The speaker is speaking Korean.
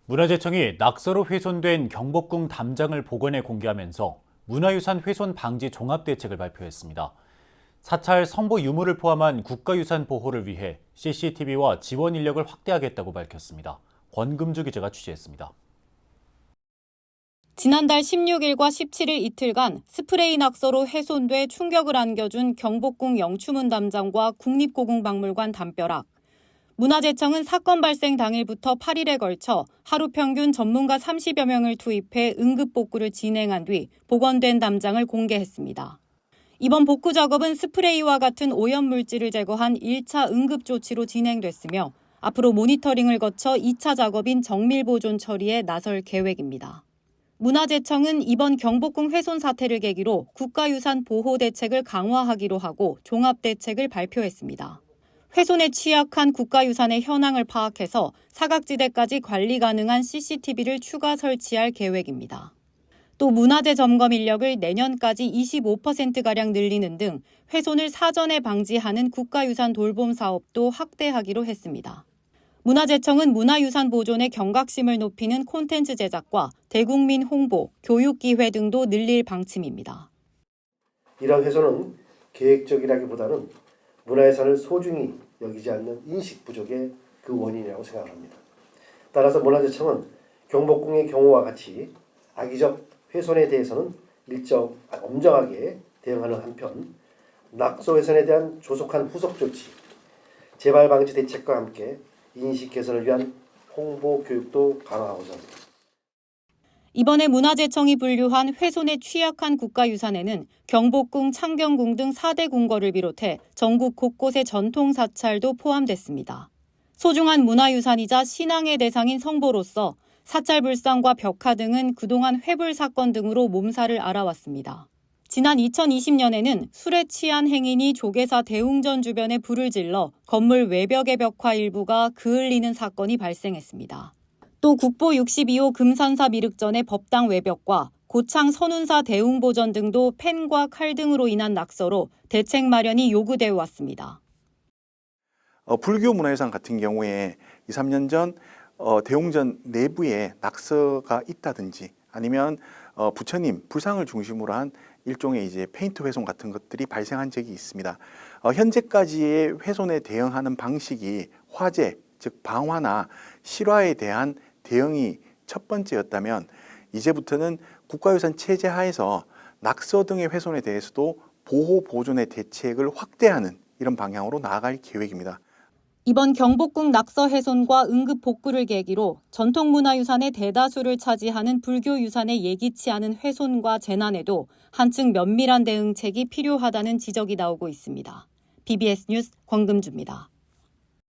문화재청이 낙서로 훼손된 경복궁 담장을 복원해 공개하면서 문화유산 훼손 방지 종합대책을 발표했습니다. 사찰 성보 유무를 포함한 국가유산 보호를 위해 CCTV와 지원 인력을 확대하겠다고 밝혔습니다. 권금주 기자가 취재했습니다. 지난달 16일과 17일 이틀간 스프레이 낙서로 훼손돼 충격을 안겨준 경복궁 영추문 담장과 국립고궁박물관 담벼락. 문화재청은 사건 발생 당일부터 8일에 걸쳐 하루 평균 전문가 30여 명을 투입해 응급복구를 진행한 뒤 복원된 담장을 공개했습니다. 이번 복구 작업은 스프레이와 같은 오염물질을 제거한 1차 응급조치로 진행됐으며 앞으로 모니터링을 거쳐 2차 작업인 정밀보존 처리에 나설 계획입니다. 문화재청은 이번 경복궁 훼손 사태를 계기로 국가유산 보호 대책을 강화하기로 하고 종합대책을 발표했습니다. 훼손에 취약한 국가유산의 현황을 파악해서 사각지대까지 관리 가능한 CCTV를 추가 설치할 계획입니다. 또 문화재 점검 인력을 내년까지 25%가량 늘리는 등 훼손을 사전에 방지하는 국가유산 돌봄 사업도 확대하기로 했습니다. 문화재청은 문화유산 보존의 경각심을 높이는 콘텐츠 제작과 대국민 홍보, 교육기회 등도 늘릴 방침입니다. 이러한 훼손은 계획적이라기보다는 문화유산을 소중히 여기지 않는 인식 부족의 그 원인이라고 생각합니다. 따라서 문화재청은 경복궁의 경우와 같이 악의적 훼손에 대해서는 엄정하게 대응하는 한편 낙서 훼손에 대한 조속한 후속 조치, 재발 방지 대책과 함께 인식 개선을 위한 홍보 교육도 강화하고자 합니다. 이번에 문화재청이 분류한 훼손에 취약한 국가유산에는 경복궁, 창경궁 등 4대 궁궐을 비롯해 전국 곳곳의 전통 사찰도 포함됐습니다. 소중한 문화유산이자 신앙의 대상인 성보로서 사찰불상과 벽화 등은 그동안 회불 사건 등으로 몸살을 앓아왔습니다. 지난 2020년에는 술에 취한 행인이 조계사 대웅전 주변에 불을 질러 건물 외벽의 벽화 일부가 그을리는 사건이 발생했습니다. 또 국보 62호 금산사 미륵전의 법당 외벽과 고창 선운사 대웅보전 등도 펜과 칼 등으로 인한 낙서로 대책 마련이 요구되어 왔습니다. 불교 문화유산 같은 경우에 2, 3년 전 대웅전 내부에 낙서가 있다든지 아니면 부처님 불상을 중심으로 한 일종의 이제 페인트 훼손 같은 것들이 발생한 적이 있습니다. 현재까지의 훼손에 대응하는 방식이 화재, 즉 방화나 실화에 대한 대응이 첫 번째였다면 이제부터는 국가유산 체제 하에서 낙서 등의 훼손에 대해서도 보호 보존의 대책을 확대하는 이런 방향으로 나아갈 계획입니다. 이번 경복궁 낙서 훼손과 응급 복구를 계기로 전통문화유산의 대다수를 차지하는 불교유산의 예기치 않은 훼손과 재난에도 한층 면밀한 대응책이 필요하다는 지적이 나오고 있습니다. BBS 뉴스 권금주입니다.